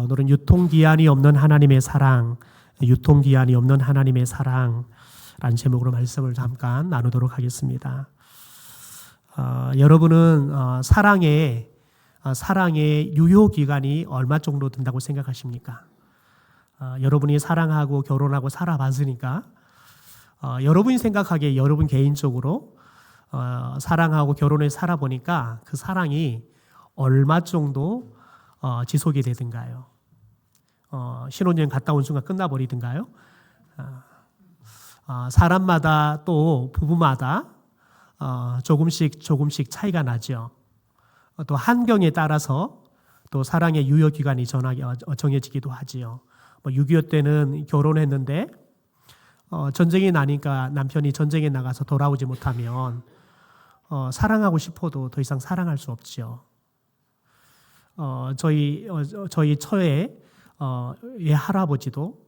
오늘은 유통기한이 없는 하나님의 사랑, 유통기한이 없는 하나님의 사랑라는 제목으로 말씀을 잠깐 나누도록 하겠습니다. 여러분은 사랑의 유효기간이 얼마 정도 된다고 생각하십니까? 여러분이 사랑하고 결혼하고 살아봤으니까 여러분이 생각하기에 여러분 개인적으로 사랑하고 결혼해 살아보니까 그 사랑이 얼마 정도 지속이 되든가요? 신혼여행 갔다 온 순간 끝나버리든가요? 사람마다 또 부부마다 조금씩 차이가 나죠. 또 환경에 따라서 또 사랑의 유효기간이 정해지기도 하지요. 6.25 때는 결혼했는데 전쟁이 나니까 남편이 전쟁에 나가서 돌아오지 못하면 사랑하고 싶어도 더 이상 사랑할 수 없죠. 저희 처의 할아버지도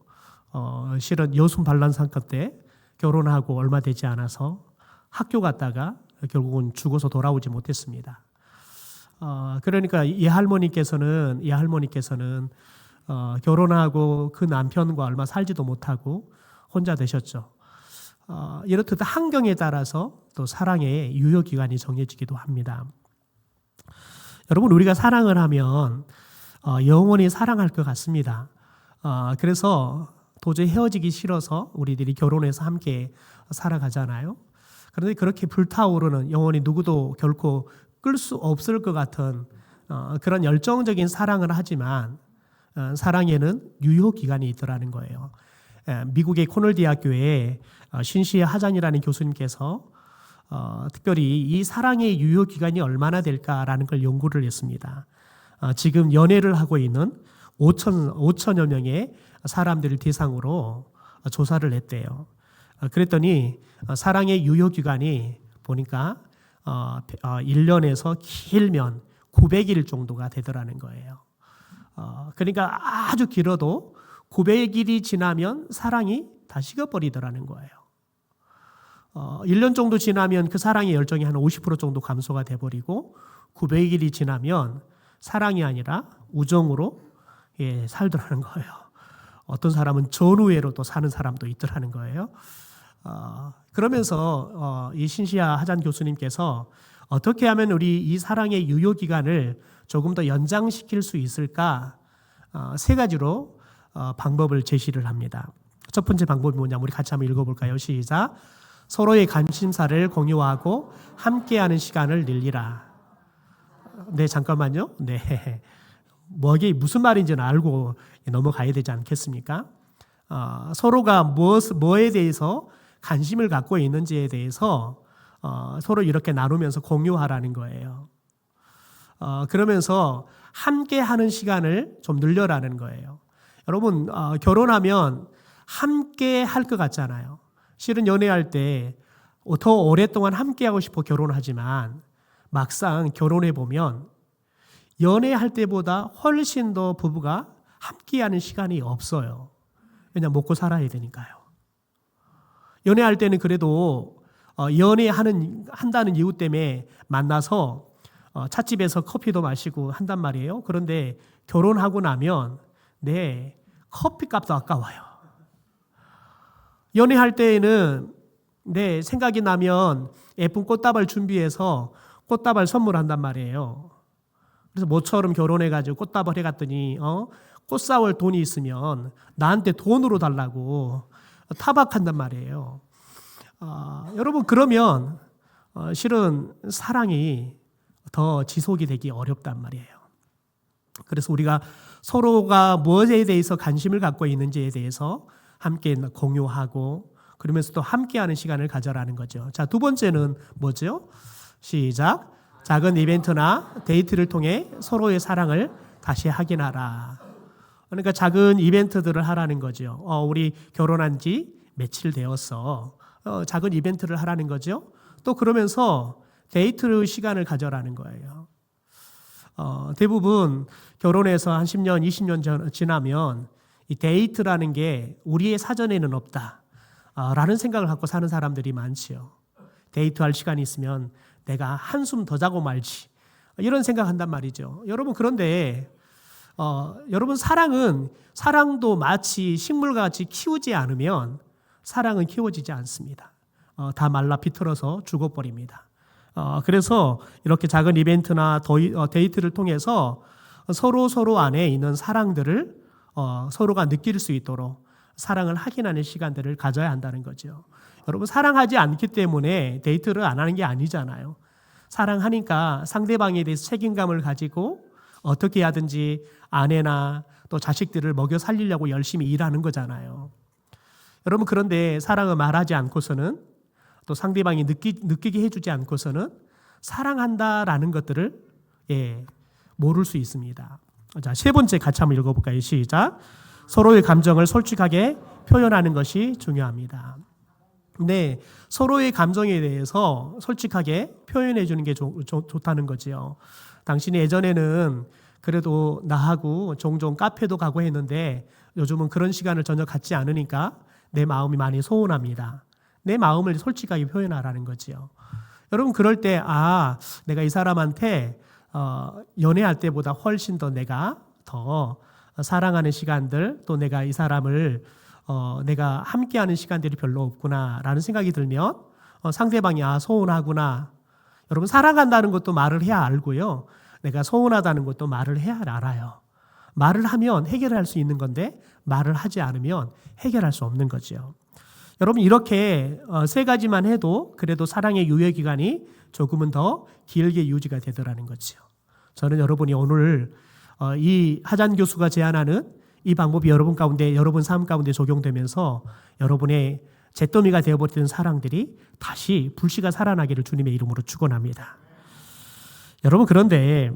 실은 여순 반란 사건 때 결혼하고 얼마 되지 않아서 학교 갔다가 결국은 죽어서 돌아오지 못했습니다. 그러니까 이 할머니께서는 결혼하고 그 남편과 얼마 살지도 못하고 혼자 되셨죠. 이렇듯 환경에 따라서 또 사랑의 유효기간이 정해지기도 합니다. 여러분, 우리가 사랑을 하면 영원히 사랑할 것 같습니다. 그래서 도저히 헤어지기 싫어서 우리들이 결혼해서 함께 살아가잖아요. 그런데 그렇게 불타오르는, 영원히 누구도 결코 끌 수 없을 것 같은 그런 열정적인 사랑을 하지만 사랑에는 유효기간이 있더라는 거예요. 미국의 코넬 대학교에 신시의 하잔이라는 교수님께서 특별히 이 사랑의 유효기간이 얼마나 될까라는 걸 연구를 했습니다. 지금 연애를 하고 있는 5천여 명의 사람들을 대상으로 조사를 했대요. 그랬더니 사랑의 유효기간이 보니까 1년에서 길면 900일 정도가 되더라는 거예요. 그러니까 아주 길어도 900일이 지나면 사랑이 다 식어버리더라는 거예요. 1년 정도 지나면 그 사랑의 열정이 한 50% 정도 감소가 돼버리고 900일이 지나면 사랑이 아니라 우정으로 살더라는 거예요. 어떤 사람은 전우애로 또 사는 사람도 있더라는 거예요. 그러면서 이 신시아 하잔 교수님께서 어떻게 하면 우리 이 사랑의 유효기간을 조금 더 연장시킬 수 있을까? 세 가지로 방법을 제시를 합니다. 첫 번째 방법이 뭐냐면 우리 같이 한번 읽어볼까요? 시작. 서로의 관심사를 공유하고 함께하는 시간을 늘리라. 네, 잠깐만요. 네, 이게 무슨 말인지는 알고 넘어가야 되지 않겠습니까? 서로가 뭐에 대해서 관심을 갖고 있는지에 대해서 서로 이렇게 나누면서 공유하라는 거예요. 그러면서 함께하는 시간을 좀 늘려라는 거예요. 여러분, 결혼하면 함께 할 것 같잖아요. 실은 연애할 때 더 오랫동안 함께하고 싶어 결혼하지만 막상 결혼해 보면 연애할 때보다 훨씬 더 부부가 함께하는 시간이 없어요. 왜냐하면 먹고 살아야 되니까요. 연애할 때는 그래도 한다는 이유 때문에 만나서 찻집에서 커피도 마시고 한단 말이에요. 그런데 결혼하고 나면 커피값도 아까워요. 연애할 때에는 생각이 나면 예쁜 꽃다발 준비해서 꽃다발 선물한단 말이에요. 그래서 모처럼 결혼해가지고 꽃다발 해갔더니 꽃 사올 돈이 있으면 나한테 돈으로 달라고 타박한단 말이에요. 여러분, 그러면 실은 사랑이 더 지속이 되기 어렵단 말이에요. 그래서 우리가 서로가 무엇에 대해서 관심을 갖고 있는지에 대해서 함께 공유하고 그러면서 또 함께하는 시간을 가져라는 거죠. 자, 두 번째는 뭐죠? 시작. 작은 이벤트나 데이트를 통해 서로의 사랑을 다시 확인하라. 그러니까 작은 이벤트들을 하라는 거죠. 우리 결혼한 지 며칠 되었어. 작은 이벤트를 하라는 거죠. 또 그러면서 데이트 시간을 가져라는 거예요. 대부분 결혼해서 한 10년, 20년 지나면 이 데이트라는 게 우리의 사전에는 없다 라는 생각을 갖고 사는 사람들이 많지요. 데이트할 시간이 있으면 내가 한숨 더 자고 말지 이런 생각한단 말이죠. 여러분, 그런데 여러분 사랑도 마치 식물과 같이 키우지 않으면 사랑은 키워지지 않습니다. 다 말라 비틀어서 죽어버립니다. 그래서 이렇게 작은 이벤트나 데이트를 통해서 서로 안에 있는 사랑들을 서로가 느낄 수 있도록 사랑을 확인하는 시간들을 가져야 한다는 거죠. 여러분 사랑하지 않기 때문에 데이트를 안 하는 게 아니잖아요. 사랑하니까 상대방에 대해서 책임감을 가지고 어떻게 하든지 아내나 또 자식들을 먹여 살리려고 열심히 일하는 거잖아요. 여러분 그런데 사랑을 말하지 않고서는 또 상대방이 느끼게 해주지 않고서는 사랑한다라는 것들을 모를 수 있습니다. 자, 세 번째 같이 한번 읽어볼까요? 시작. 서로의 감정을 솔직하게 표현하는 것이 중요합니다. 네, 서로의 감정에 대해서 솔직하게 표현해 주는 게 좋다는 거지요. 당신이 예전에는 그래도 나하고 종종 카페도 가고 했는데 요즘은 그런 시간을 전혀 갖지 않으니까 내 마음이 많이 소원합니다. 내 마음을 솔직하게 표현하라는 거지요. 여러분 그럴 때 내가 이 사람한테 연애할 때보다 훨씬 더 내가 더 사랑하는 시간들 또 내가 이 사람을 내가 함께하는 시간들이 별로 없구나라는 생각이 들면 상대방이 소원하구나. 여러분 사랑한다는 것도 말을 해야 알고요. 내가 소원하다는 것도 말을 해야 알아요. 말을 하면 해결할 수 있는 건데 말을 하지 않으면 해결할 수 없는 거죠. 여러분 이렇게 세 가지만 해도 그래도 사랑의 유효 기간이 조금은 더 길게 유지가 되더라는 거죠. 저는 여러분이 오늘 이 하잔 교수가 제안하는 이 방법이 여러분 삶 가운데 적용되면서 여러분의 잿더미가 되어버린 사랑들이 다시 불씨가 살아나기를 주님의 이름으로 축원합니다. 여러분 그런데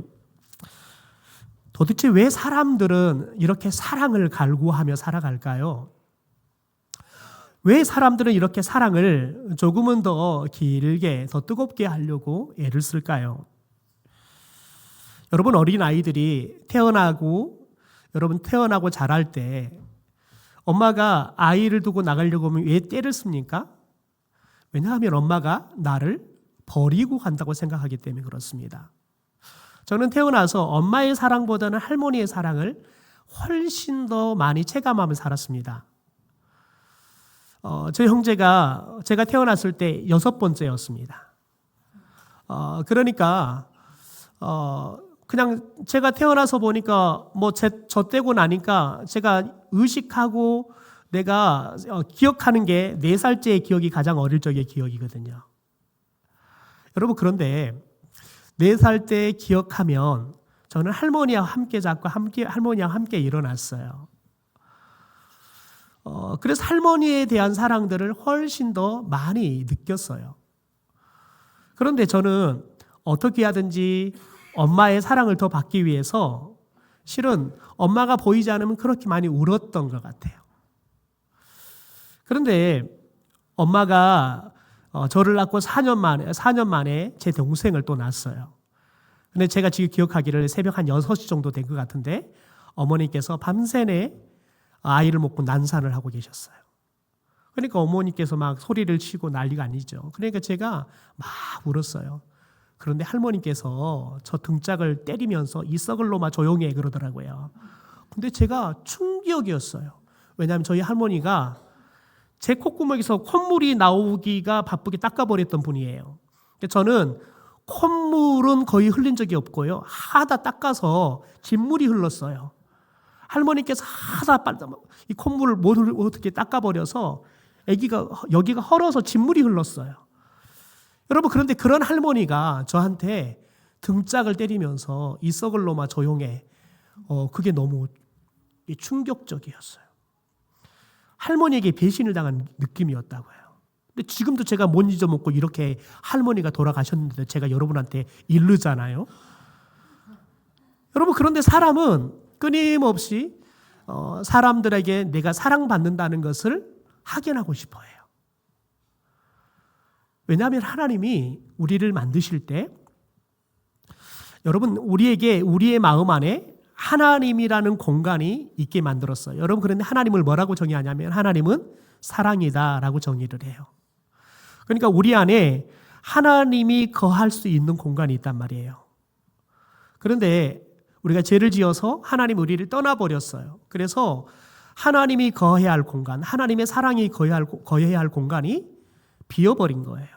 도대체 왜 사람들은 이렇게 사랑을 갈구하며 살아갈까요? 왜 사람들은 이렇게 사랑을 조금은 더 길게 더 뜨겁게 하려고 애를 쓸까요? 여러분 어린 아이들이 태어나고 자랄 때 엄마가 아이를 두고 나가려고 하면 왜 떼를 씁니까? 왜냐하면 엄마가 나를 버리고 간다고 생각하기 때문에 그렇습니다. 저는 태어나서 엄마의 사랑보다는 할머니의 사랑을 훨씬 더 많이 체감하며 살았습니다. 저희 형제가 제가 태어났을 때 6번째였습니다. 그러니까 그냥 제가 태어나서 보니까 저 떼고 나니까 제가 의식하고 내가 기억하는 게 4살째의 기억이 가장 어릴 적의 기억이거든요. 여러분 그런데 4살 때 기억하면 저는 할머니와 함께 잤고 할머니와 함께 일어났어요. 그래서 할머니에 대한 사랑들을 훨씬 더 많이 느꼈어요. 그런데 저는 어떻게 하든지 엄마의 사랑을 더 받기 위해서 실은 엄마가 보이지 않으면 그렇게 많이 울었던 것 같아요. 그런데 엄마가 저를 낳고 4년 만에 제 동생을 또 낳았어요. 근데 제가 지금 기억하기를 새벽 한 6시 정도 된 것 같은데 어머니께서 밤새내 아이를 먹고 난산을 하고 계셨어요. 그러니까 어머니께서 막 소리를 치고 난리가 아니죠. 그러니까 제가 막 울었어요. 그런데 할머니께서 저 등짝을 때리면서 이 썩을 놈아 조용히 해 그러더라고요. 근데 제가 충격이었어요. 왜냐하면 저희 할머니가 제 콧구멍에서 콧물이 나오기가 바쁘게 닦아버렸던 분이에요. 저는 콧물은 거의 흘린 적이 없고요. 하다 닦아서 진물이 흘렀어요. 할머니께서 하다 이 콧물을 어떻게 닦아버려서 여기가 헐어서 진물이 흘렀어요. 여러분 그런데 그런 할머니가 저한테 등짝을 때리면서 이 썩을 놈아 조용해. 그게 너무 충격적이었어요. 할머니에게 배신을 당한 느낌이었다고요. 근데 지금도 제가 못 잊어먹고 이렇게 할머니가 돌아가셨는데 제가 여러분한테 이르잖아요. 여러분 그런데 사람은 끊임없이 사람들에게 내가 사랑받는다는 것을 확인하고 싶어 해요. 왜냐하면 하나님이 우리를 만드실 때 여러분 우리의 마음 안에 하나님이라는 공간이 있게 만들었어요. 여러분 그런데 하나님을 뭐라고 정의하냐면 하나님은 사랑이다라고 정의를 해요. 그러니까 우리 안에 하나님이 거할 수 있는 공간이 있단 말이에요. 그런데 우리가 죄를 지어서 하나님 우리를 떠나버렸어요. 그래서 하나님이 거해야 할 공간, 하나님의 사랑이 거해야 할 공간이 비어버린 거예요.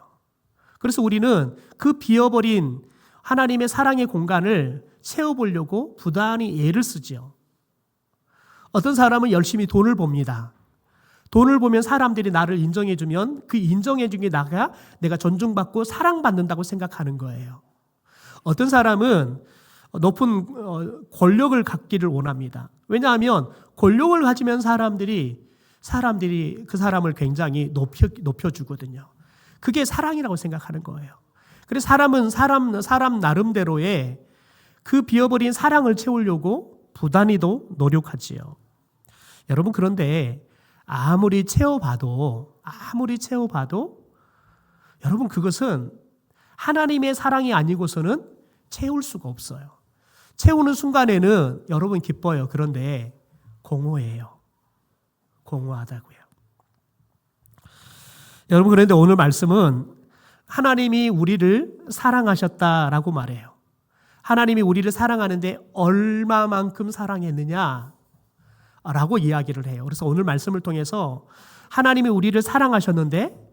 그래서 우리는 그 비어버린 하나님의 사랑의 공간을 채워보려고 부단히 애를 쓰죠. 어떤 사람은 열심히 돈을 봅니다. 돈을 보면 사람들이 나를 인정해주면 그 인정해준 게 내가 존중받고 사랑받는다고 생각하는 거예요. 어떤 사람은 높은 권력을 갖기를 원합니다. 왜냐하면 권력을 가지면 사람들이 그 사람을 굉장히 높여주거든요. 그게 사랑이라고 생각하는 거예요. 그래서 사람은 사람 나름대로의 그 비어버린 사랑을 채우려고 부단히도 노력하지요. 여러분, 그런데 아무리 채워봐도 여러분, 그것은 하나님의 사랑이 아니고서는 채울 수가 없어요. 채우는 순간에는 여러분 기뻐요. 그런데 공허해요. 공허하다고요. 여러분, 그런데 오늘 말씀은 하나님이 우리를 사랑하셨다라고 말해요. 하나님이 우리를 사랑하는데 얼마만큼 사랑했느냐 라고 이야기를 해요. 그래서 오늘 말씀을 통해서 하나님이 우리를 사랑하셨는데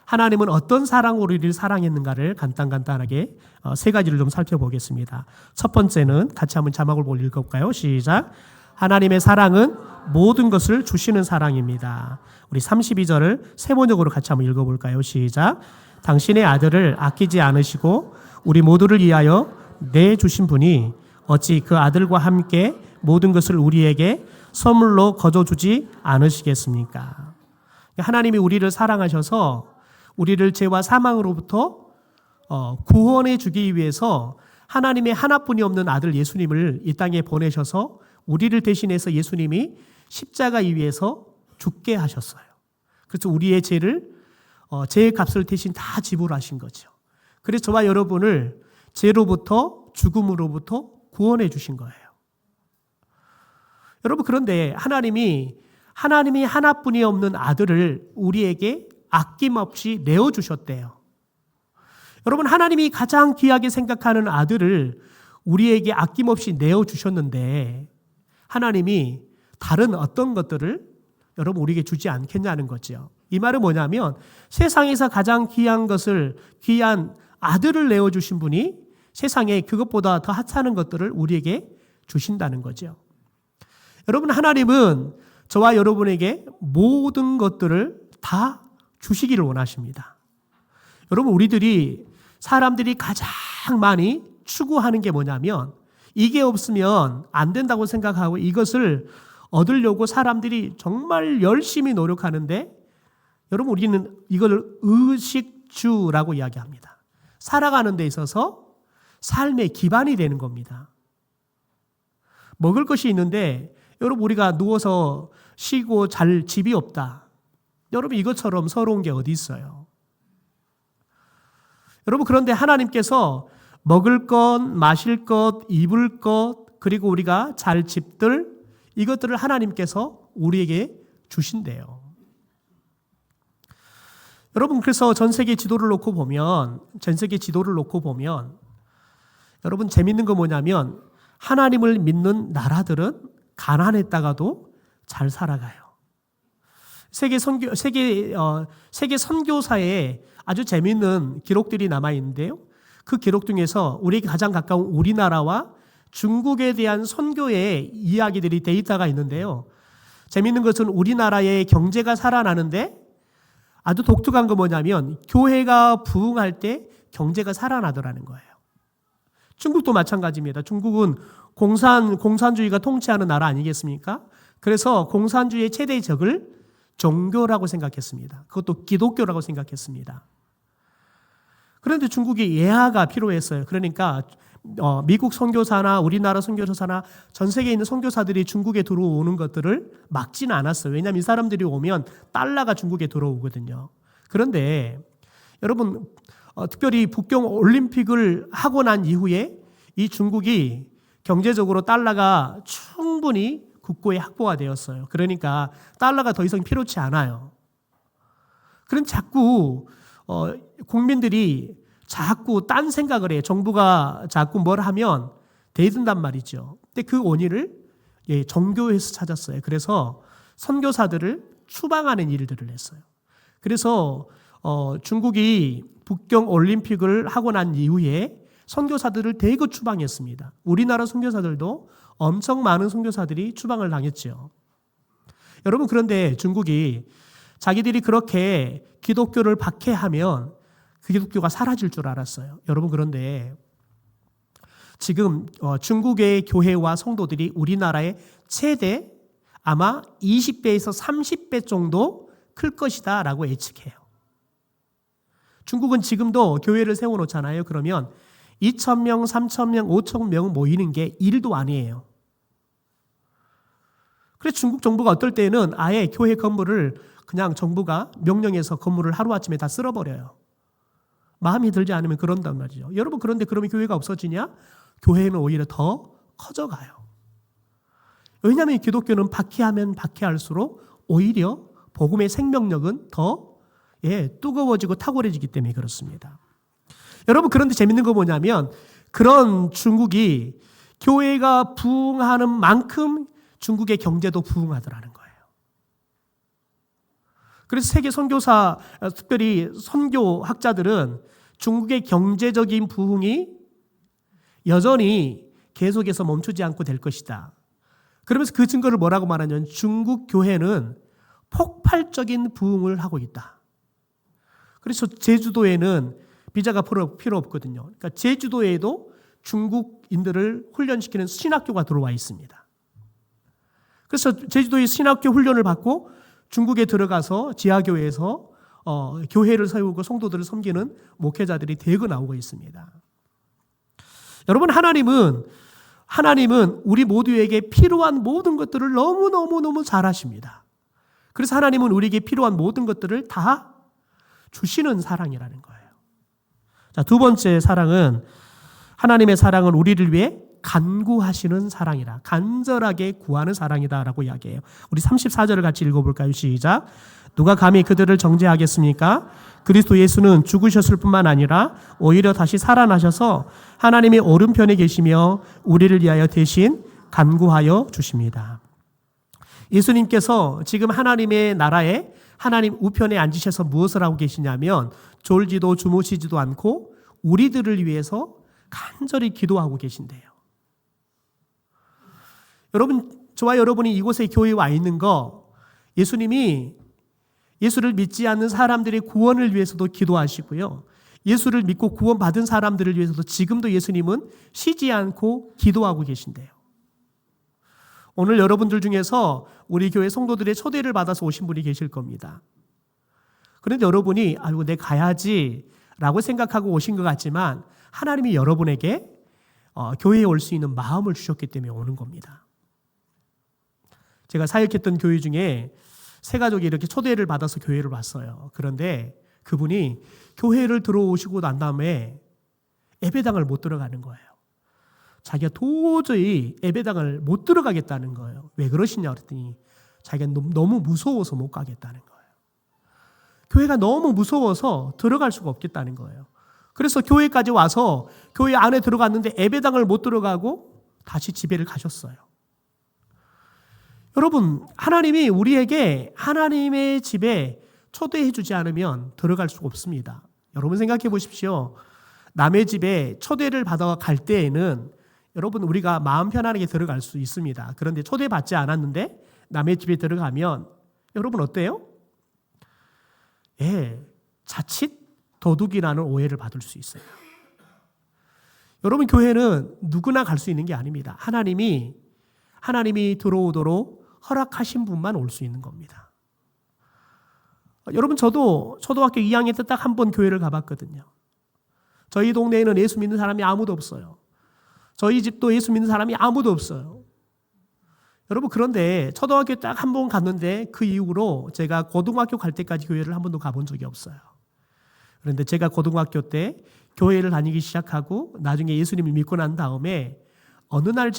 하나님은 어떤 사랑으로 우리를 사랑했는가를 간단하게 세 가지를 좀 살펴보겠습니다. 첫 번째는 같이 한번 자막을 보고 읽어볼까요? 시작. 하나님의 사랑은 모든 것을 주시는 사랑입니다. 우리 32절을 세 번역으로 같이 한번 읽어볼까요? 시작. 당신의 아들을 아끼지 않으시고 우리 모두를 위하여 내주신 분이 어찌 그 아들과 함께 모든 것을 우리에게 선물로 거저주지 않으시겠습니까? 하나님이 우리를 사랑하셔서 우리를 죄와 사망으로부터 구원해 주기 위해서 하나님의 하나뿐이 없는 아들 예수님을 이 땅에 보내셔서 우리를 대신해서 예수님이 십자가 위에서 죽게 하셨어요. 그래서 우리의 죄의 값을 대신 다 지불하신 거죠. 그래서 저와 여러분을 죄로부터 죽음으로부터 구원해 주신 거예요. 여러분, 그런데 하나님이 하나뿐이 없는 아들을 우리에게 아낌없이 내어주셨대요. 여러분, 하나님이 가장 귀하게 생각하는 아들을 우리에게 아낌없이 내어주셨는데 하나님이 다른 어떤 것들을 여러분 우리에게 주지 않겠냐는 거죠. 이 말은 뭐냐면 세상에서 가장 귀한 아들을 내어주신 분이 세상에 그것보다 더 하찮은 것들을 우리에게 주신다는 거죠. 여러분, 하나님은 저와 여러분에게 모든 것들을 다 주시기를 원하십니다. 여러분, 사람들이 가장 많이 추구하는 게 뭐냐면 이게 없으면 안 된다고 생각하고 이것을 얻으려고 사람들이 정말 열심히 노력하는데 여러분, 우리는 이걸 의식주라고 이야기합니다. 살아가는 데 있어서 삶의 기반이 되는 겁니다. 먹을 것이 있는데 여러분, 우리가 누워서 쉬고 잘 집이 없다. 여러분, 이것처럼 서러운 게 어디 있어요? 여러분, 그런데 하나님께서 먹을 것, 마실 것, 입을 것, 그리고 우리가 잘 집들, 이것들을 하나님께서 우리에게 주신대요. 여러분, 그래서 전 세계 지도를 놓고 보면 여러분, 재밌는 거 뭐냐면 하나님을 믿는 나라들은 가난했다가도 잘 살아가요. 세계 선교사에 아주 재미있는 기록들이 남아 있는데요. 그 기록 중에서 우리에게 가장 가까운 우리나라와 중국에 대한 선교의 이야기들이 데이터가 있는데요. 재미있는 것은 우리나라의 경제가 살아나는데 아주 독특한 거 뭐냐면 교회가 부흥할 때 경제가 살아나더라는 거예요. 중국도 마찬가지입니다. 중국은 공산주의가 통치하는 나라 아니겠습니까? 그래서 공산주의의 최대의 적을 종교라고 생각했습니다. 그것도 기독교라고 생각했습니다. 그런데 중국이 예화가 필요했어요. 그러니까 미국 선교사나 우리나라 선교사나 전 세계에 있는 선교사들이 중국에 들어오는 것들을 막지는 않았어요. 왜냐하면 이 사람들이 오면 달러가 중국에 들어오거든요. 그런데 여러분, 특별히 북경 올림픽을 하고 난 이후에 이 중국이 경제적으로 달러가 충분히 국고에 확보가 되었어요. 그러니까 달러가 더 이상 필요치 않아요. 그럼 자꾸 국민들이 자꾸 딴 생각을 해요. 정부가 자꾸 뭘 하면 대든단 말이죠. 근데 그 원인을 정교회에서 찾았어요. 그래서 선교사들을 추방하는 일들을 했어요. 그래서 중국이 북경 올림픽을 하고 난 이후에 선교사들을 대거 추방했습니다. 우리나라 선교사들도 엄청 많은 선교사들이 추방을 당했죠. 여러분, 그런데 중국이 자기들이 그렇게 기독교를 박해하면 그 기독교가 사라질 줄 알았어요. 여러분, 그런데 지금 중국의 교회와 성도들이 우리나라의 최대 아마 20배에서 30배 정도 클 것이다 라고 예측해요. 중국은 지금도 교회를 세워놓잖아요. 그러면 2,000명, 3,000명, 5,000명 모이는 게 일도 아니에요. 그래서 중국 정부가 어떨 때는 아예 교회 건물을 그냥 정부가 명령해서 건물을 하루아침에 다 쓸어버려요. 마음이 들지 않으면 그런단 말이죠. 여러분, 그런데 그러면 교회가 없어지냐? 교회는 오히려 더 커져가요. 왜냐하면 기독교는 박해하면 박해할수록 오히려 복음의 생명력은 더 뜨거워지고 탁월해지기 때문에 그렇습니다. 여러분, 그런데 재밌는 거 뭐냐면 그런 중국이 교회가 부흥하는 만큼 중국의 경제도 부흥하더라는 거예요. 그래서 세계 선교사, 특별히 선교학자들은 중국의 경제적인 부흥이 여전히 계속해서 멈추지 않고 될 것이다. 그러면서 그 증거를 뭐라고 말하냐면 중국 교회는 폭발적인 부흥을 하고 있다. 그래서 제주도에는 비자가 필요 없거든요. 그러니까 제주도에도 중국인들을 훈련시키는 신학교가 들어와 있습니다. 그래서 제주도의 신학교 훈련을 받고 중국에 들어가서 지하교회에서 교회를 세우고 성도들을 섬기는 목회자들이 대거 나오고 있습니다. 여러분, 하나님은 우리 모두에게 필요한 모든 것들을 너무너무너무 잘 하십니다. 그래서 하나님은 우리에게 필요한 모든 것들을 다 주시는 사랑이라는 거예요. 자, 두 번째 사랑은 하나님의 사랑은 우리를 위해 간구하시는 사랑이다. 간절하게 구하는 사랑이다라고 이야기해요. 우리 34절을 같이 읽어볼까요? 시작. 누가 감히 그들을 정죄하겠습니까? 그리스도 예수는 죽으셨을 뿐만 아니라 오히려 다시 살아나셔서 하나님의 오른편에 계시며 우리를 위하여 대신 간구하여 주십니다. 예수님께서 지금 하나님의 나라에 하나님 우편에 앉으셔서 무엇을 하고 계시냐면 졸지도 주무시지도 않고 우리들을 위해서 간절히 기도하고 계신대요. 여러분, 저와 여러분이 이곳에 교회에 와 있는 거 예수님이 예수를 믿지 않는 사람들의 구원을 위해서도 기도하시고요. 예수를 믿고 구원받은 사람들을 위해서도 지금도 예수님은 쉬지 않고 기도하고 계신대요. 오늘 여러분들 중에서 우리 교회 성도들의 초대를 받아서 오신 분이 계실 겁니다. 그런데 여러분이 아이고 내 가야지 라고 생각하고 오신 것 같지만 하나님이 여러분에게 교회에 올 수 있는 마음을 주셨기 때문에 오는 겁니다. 제가 사역했던 교회 중에 세 가족이 이렇게 초대를 받아서 교회를 왔어요. 그런데 그분이 교회를 들어오시고 난 다음에 예배당을 못 들어가는 거예요. 자기가 도저히 예배당을 못 들어가겠다는 거예요. 왜 그러시냐 그랬더니 자기가 너무 무서워서 못 가겠다는 거예요. 교회가 너무 무서워서 들어갈 수가 없겠다는 거예요. 그래서 교회까지 와서 교회 안에 들어갔는데 예배당을 못 들어가고 다시 집에를 가셨어요. 여러분, 하나님이 우리에게 하나님의 집에 초대해 주지 않으면 들어갈 수가 없습니다. 여러분 생각해 보십시오. 남의 집에 초대를 받아 갈 때에는 여러분 우리가 마음 편안하게 들어갈 수 있습니다. 그런데 초대받지 않았는데 남의 집에 들어가면 여러분 어때요? 자칫 도둑이라는 오해를 받을 수 있어요. 여러분, 교회는 누구나 갈 수 있는 게 아닙니다. 하나님이 들어오도록 허락하신 분만 올 수 있는 겁니다. 여러분, 저도 초등학교 2학년 때 딱 한 번 교회를 가봤거든요. 저희 동네에는 예수 믿는 사람이 아무도 없어요. 저희 집도 예수 믿는 사람이 아무도 없어요. 여러분, 그런데 초등학교 딱 한 번 갔는데 그 이후로 제가 고등학교 갈 때까지 교회를 한 번도 가본 적이 없어요. 그런데 제가 고등학교 때 교회를 다니기 시작하고 나중에 예수님을 믿고 난 다음에 어느 날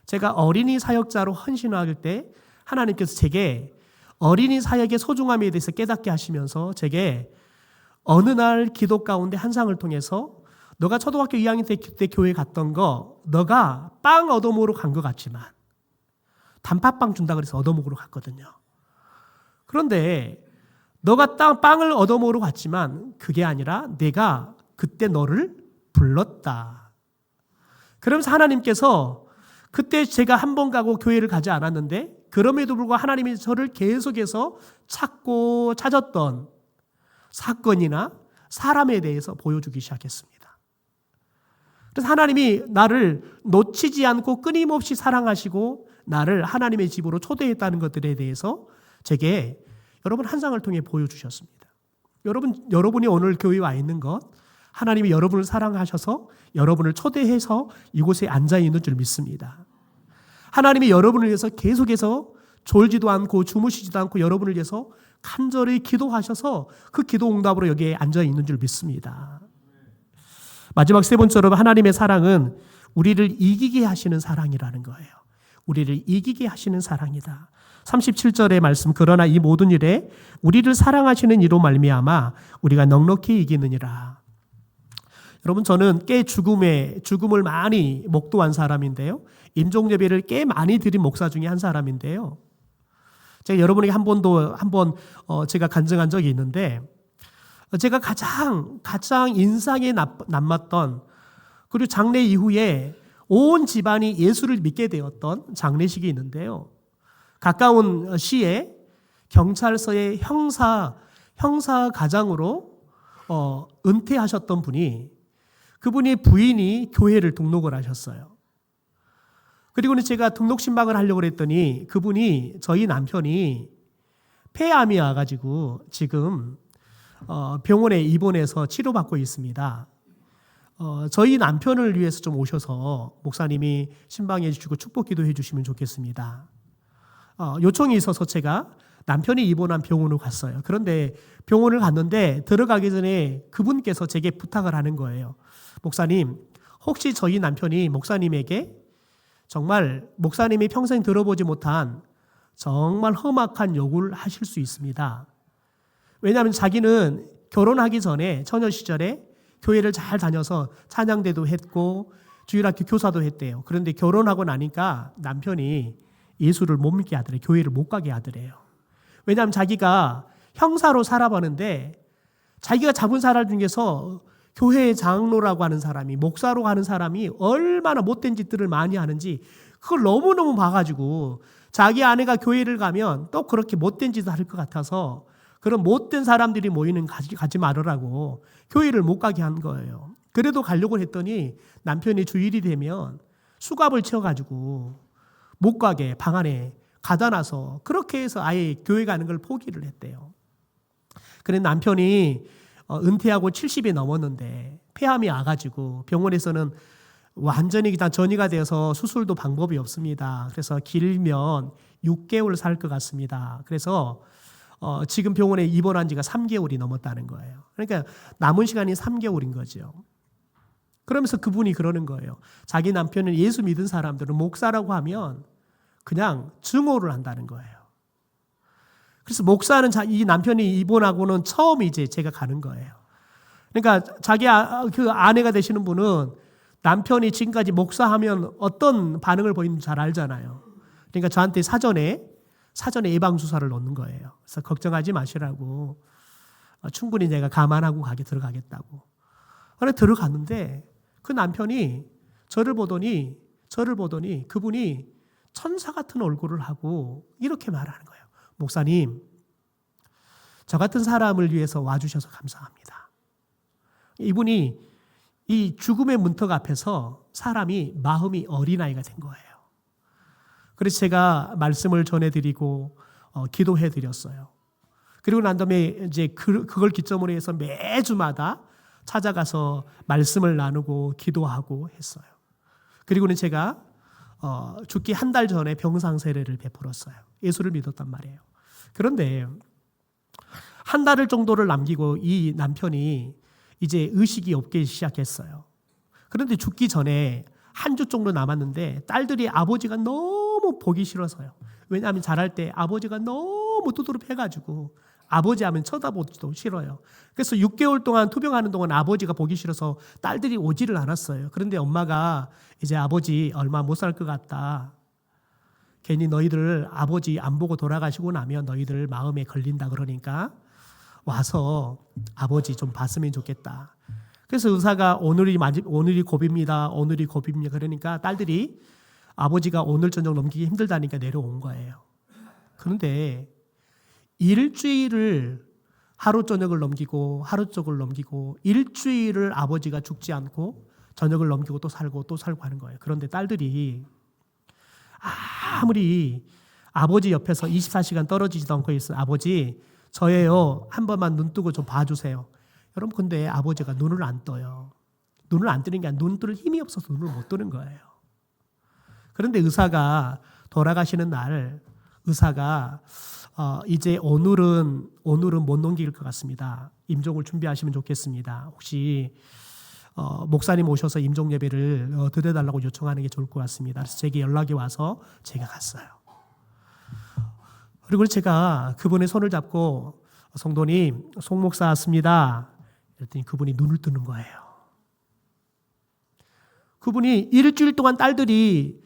제가 어린이 사역자로 헌신할 때 하나님께서 제게 어린이 사역의 소중함에 대해서 깨닫게 하시면서 제게 어느 날 기도 가운데 환상을 통해서 너가 초등학교 2학년 때 교회 갔던 거 너가 빵 얻어먹으러 간 것 같지만 단팥빵 준다 그래서 얻어먹으러 갔거든요. 그런데 너가 빵을 얻어먹으러 갔지만 그게 아니라 내가 그때 너를 불렀다. 그러면서 하나님께서 그때 제가 한 번 가고 교회를 가지 않았는데 그럼에도 불구하고 하나님이 저를 계속해서 찾았던 사건이나 사람에 대해서 보여주기 시작했습니다. 그래서 하나님이 나를 놓치지 않고 끊임없이 사랑하시고 나를 하나님의 집으로 초대했다는 것들에 대해서 제게 여러분 한 장을 통해 보여주셨습니다. 여러분이 오늘 교회에 와 있는 것 하나님이 여러분을 사랑하셔서 여러분을 초대해서 이곳에 앉아 있는 줄 믿습니다. 하나님이 여러분을 위해서 계속해서 졸지도 않고 주무시지도 않고 여러분을 위해서 간절히 기도하셔서 그 기도 응답으로 여기에 앉아 있는 줄 믿습니다. 마지막 세 번째로 하나님의 사랑은 우리를 이기게 하시는 사랑이라는 거예요. 우리를 이기게 하시는 사랑이다. 37절의 말씀 그러나 이 모든 일에 우리를 사랑하시는 이로 말미암아 우리가 넉넉히 이기느니라. 여러분 저는 꽤 죽음을 많이 목도한 사람인데요. 임종예배를 꽤 많이 드린 목사 중에 한 사람인데요. 제가 여러분에게 한번 제가 간증한 적이 있는데 제가 가장 인상에 남았던 그리고 장례 이후에 온 집안이 예수를 믿게 되었던 장례식이 있는데요. 가까운 시에 경찰서의 형사 가장으로 은퇴하셨던 그분이 부인이 교회를 등록을 하셨어요. 그리고는 제가 등록 신방을 하려고 했더니 그분이 저희 남편이 폐암이 와가지고 지금 병원에 입원해서 치료받고 있습니다. 저희 남편을 위해서 좀 오셔서 목사님이 신방해 주시고 축복 기도해 주시면 좋겠습니다. 요청이 있어서 제가 남편이 입원한 병원으로 갔어요. 그런데 병원을 갔는데 들어가기 전에 그분께서 제게 부탁을 하는 거예요. 목사님, 혹시 저희 남편이 목사님에게 정말 목사님이 평생 들어보지 못한 정말 험악한 요구를 하실 수 있습니다. 왜냐하면 자기는 결혼하기 전에 처녀 시절에 교회를 잘 다녀서 찬양대도 했고 주일학교 교사도 했대요. 그런데 결혼하고 나니까 남편이 예수를 못 믿게 하더래요. 교회를 못 가게 하더래요. 왜냐하면 자기가 형사로 살아보는데 자기가 잡은 사람 중에서 교회 장로라고 하는 사람이 목사로 하는 사람이 얼마나 못된 짓들을 많이 하는지 그걸 너무너무 봐가지고 자기 아내가 교회를 가면 또 그렇게 못된 짓을 할 것 같아서 그런 못된 사람들이 모이는 가지 말으라고 교회를 못 가게 한 거예요. 그래도 가려고 했더니 남편이 주일이 되면 수갑을 채워가지고 못 가게 방 안에 가다 놔서 그렇게 해서 아예 교회 가는 걸 포기를 했대요. 그래 남편이 은퇴하고 70이 넘었는데 폐암이 와가지고 병원에서는 완전히 다 전이가 되어서 수술도 방법이 없습니다. 그래서 길면 6개월 살 것 같습니다. 그래서 지금 병원에 입원한 지가 3개월이 넘었다는 거예요. 그러니까 남은 시간이 3개월인 거죠. 그러면서 그분이 그러는 거예요. 자기 남편은 예수 믿은 사람들은 목사라고 하면 그냥 증오를 한다는 거예요. 그래서 목사는 이 남편이 입원하고는 처음 이제 제가 가는 거예요. 그러니까 자기 그 아내가 되시는 분은 남편이 지금까지 목사하면 어떤 반응을 보이는지 잘 알잖아요. 그러니까 저한테 사전에 예방주사를 놓는 거예요. 그래서 걱정하지 마시라고 충분히 내가 감안하고 들어가겠다고. 그래 들어갔는데 그 남편이 저를 보더니 그분이 천사 같은 얼굴을 하고 이렇게 말하는 거예요. 목사님, 저 같은 사람을 위해서 와주셔서 감사합니다. 이분이 이 죽음의 문턱 앞에서 사람이 마음이 어린아이가 된 거예요. 그래서 제가 말씀을 전해드리고 기도해드렸어요. 그리고 난 다음에 이제 그걸 기점으로 해서 매주마다 찾아가서 말씀을 나누고 기도하고 했어요. 그리고는 제가 죽기 한 달 전에 병상 세례를 베풀었어요. 예수를 믿었단 말이에요. 그런데 한 달 정도를 남기고 이 남편이 이제 의식이 없기 시작했어요. 그런데 죽기 전에 한 주 정도 남았는데 딸들이 아버지가 너무 보기 싫어서요. 왜냐하면 자랄 때 아버지가 너무 두드러 패가지고 아버지 하면 쳐다보지도 싫어요. 그래서 6개월 동안 투병하는 동안 아버지가 보기 싫어서 딸들이 오지를 않았어요. 그런데 엄마가 이제 아버지 얼마 못 살 것 같다. 괜히 너희들 아버지 안 보고 돌아가시고 나면 너희들 마음에 걸린다 그러니까 와서 아버지 좀 봤으면 좋겠다. 그래서 의사가 오늘이 고비입니다. 오늘이 고비입니다. 그러니까 딸들이 아버지가 오늘 저녁 넘기기 힘들다니까 내려온 거예요. 그런데 일주일을 하루 저녁을 넘기고 하루 쪽을 넘기고 일주일을 아버지가 죽지 않고 저녁을 넘기고 또 살고 하는 거예요. 그런데 딸들이 아무리 아버지 옆에서 24시간 떨어지지도 않고 있어요. 아버지 저예요. 한 번만 눈 뜨고 좀 봐주세요. 여러분 근데 아버지가 눈을 안 떠요. 눈을 안 뜨는 게 아니라 눈 뜰 힘이 없어서 눈을 못 뜨는 거예요. 그런데 의사가 돌아가시는 날 의사가 이제 오늘은 못 넘길 것 같습니다. 임종을 준비하시면 좋겠습니다. 혹시 목사님 오셔서 임종 예배를 드려달라고 요청하는 게 좋을 것 같습니다. 그래서 제게 연락이 와서 제가 갔어요. 그리고 제가 그분의 손을 잡고 성도님 송 목사 왔습니다. 그랬더니 그분이 눈을 뜨는 거예요. 그분이 일주일 동안 딸들이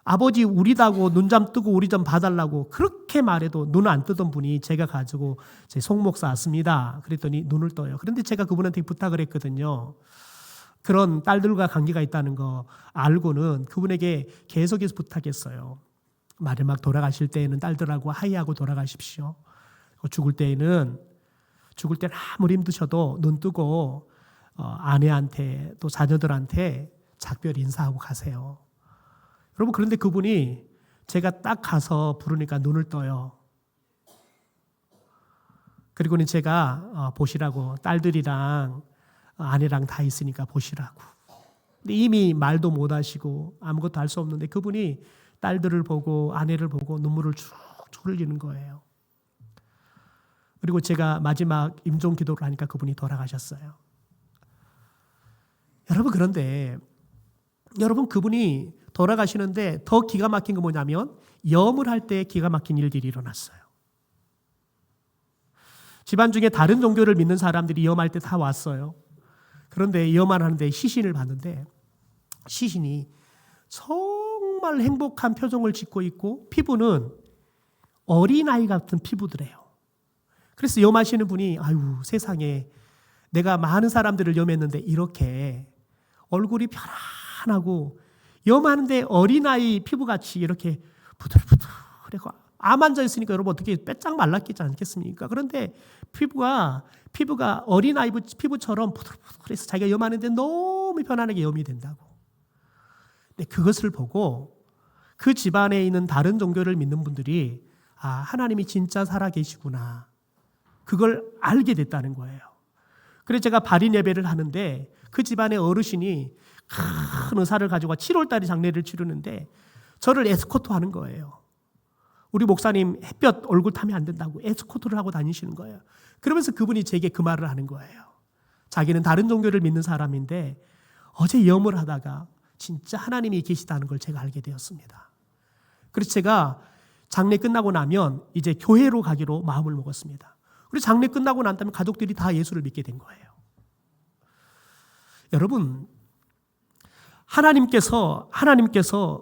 아버지 우리다고 눈좀 뜨고 우리 좀 봐달라고 그렇게 말해도 눈을 안 뜨던 분이 제가 가지고 제 송 목사 왔습니다. 그랬더니 눈을 떠요. 그런데 제가 그분한테 부탁을 했거든요. 그런 딸들과 관계가 있다는 거 알고는 그분에게 계속해서 부탁했어요. 마지막 돌아가실 때에는 딸들하고 화해하고 돌아가십시오. 죽을 때는 아무리 힘드셔도 눈 뜨고 아내한테 또 자녀들한테 작별 인사하고 가세요. 여러분 그런데 그분이 제가 딱 가서 부르니까 눈을 떠요. 그리고는 제가 보시라고 딸들이랑 아내랑 다 있으니까 보시라고. 근데 이미 말도 못 하시고 아무것도 할 수 없는데 그분이 딸들을 보고 아내를 보고 눈물을 쭉 흘리는 거예요. 그리고 제가 마지막 임종 기도를 하니까 그분이 돌아가셨어요. 여러분 그런데 그분이 돌아가시는데 더 기가 막힌 건 뭐냐면 염을 할 때 기가 막힌 일들이 일어났어요. 집안 중에 다른 종교를 믿는 사람들이 염할 때 다 왔어요. 그런데 염을 하는데 시신을 봤는데 시신이 정말 행복한 표정을 짓고 있고 피부는 어린아이 같은 피부더래요. 그래서 염하시는 분이 아유 세상에 내가 많은 사람들을 염했는데 이렇게 얼굴이 편안하고 염하는데 어린아이 피부같이 이렇게 부들부들하고 암 앉아 있으니까 여러분 어떻게 빼짝 말랐겠지 않겠습니까? 그런데 피부가 어린아이 피부처럼 부들부들해서 자기가 염하는데 너무 편안하게 염이 된다고. 근데 그것을 보고 그 집안에 있는 다른 종교를 믿는 분들이 하나님이 진짜 살아계시구나. 그걸 알게 됐다는 거예요. 그래서 제가 발인 예배를 하는데 그 집안의 어르신이 큰 의사를 가지고 7월달에 장례를 치르는데 저를 에스코트하는 거예요. 우리 목사님 햇볕 얼굴 타면 안 된다고 에스코트를 하고 다니시는 거예요. 그러면서 그분이 제게 그 말을 하는 거예요. 자기는 다른 종교를 믿는 사람인데 어제 염을 하다가 진짜 하나님이 계시다는 걸 제가 알게 되었습니다. 그래서 제가 장례 끝나고 나면 이제 교회로 가기로 마음을 먹었습니다. 그리고 장례 끝나고 난 다음에 가족들이 다 예수를 믿게 된 거예요. 여러분 하나님께서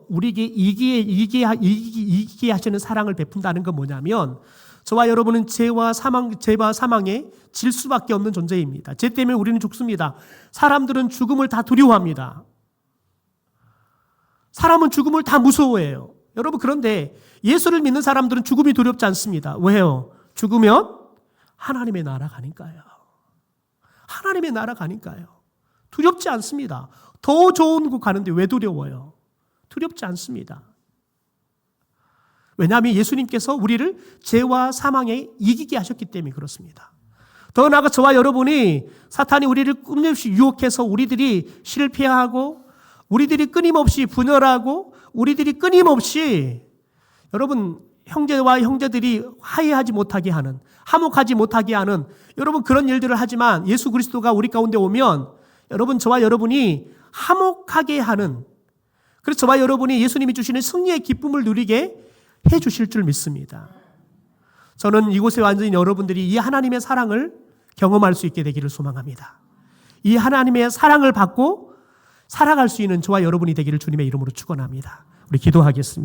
우리에게 이기게 하시는 사랑을 베푼다는 건 뭐냐면 저와 여러분은 죄와 사망에 질 수밖에 없는 존재입니다. 죄 때문에 우리는 죽습니다. 사람들은 죽음을 다 두려워합니다. 사람은 죽음을 다 무서워해요. 여러분 그런데 예수를 믿는 사람들은 죽음이 두렵지 않습니다. 왜요? 죽으면 하나님의 나라 가니까요. 하나님의 나라 가니까요. 두렵지 않습니다. 더 좋은 곳 가는데 왜 두려워요? 두렵지 않습니다. 왜냐하면 예수님께서 우리를 죄와 사망에 이기게 하셨기 때문에 그렇습니다. 더 나아가 저와 여러분이 사탄이 우리를 끊임없이 유혹해서 우리들이 실패하고 우리들이 끊임없이 분열하고 우리들이 끊임없이 여러분 형제와 형제들이 화해하지 못하게 하는 화목하지 못하게 하는 여러분 그런 일들을 하지만 예수 그리스도가 우리 가운데 오면 여러분 저와 여러분이 화목하게 하는 그래서 저와 여러분이 예수님이 주시는 승리의 기쁨을 누리게 해 주실 줄 믿습니다. 저는 이곳에 완전히 여러분들이 이 하나님의 사랑을 경험할 수 있게 되기를 소망합니다. 이 하나님의 사랑을 받고 살아갈 수 있는 저와 여러분이 되기를 주님의 이름으로 축원합니다. 우리 기도하겠습니다.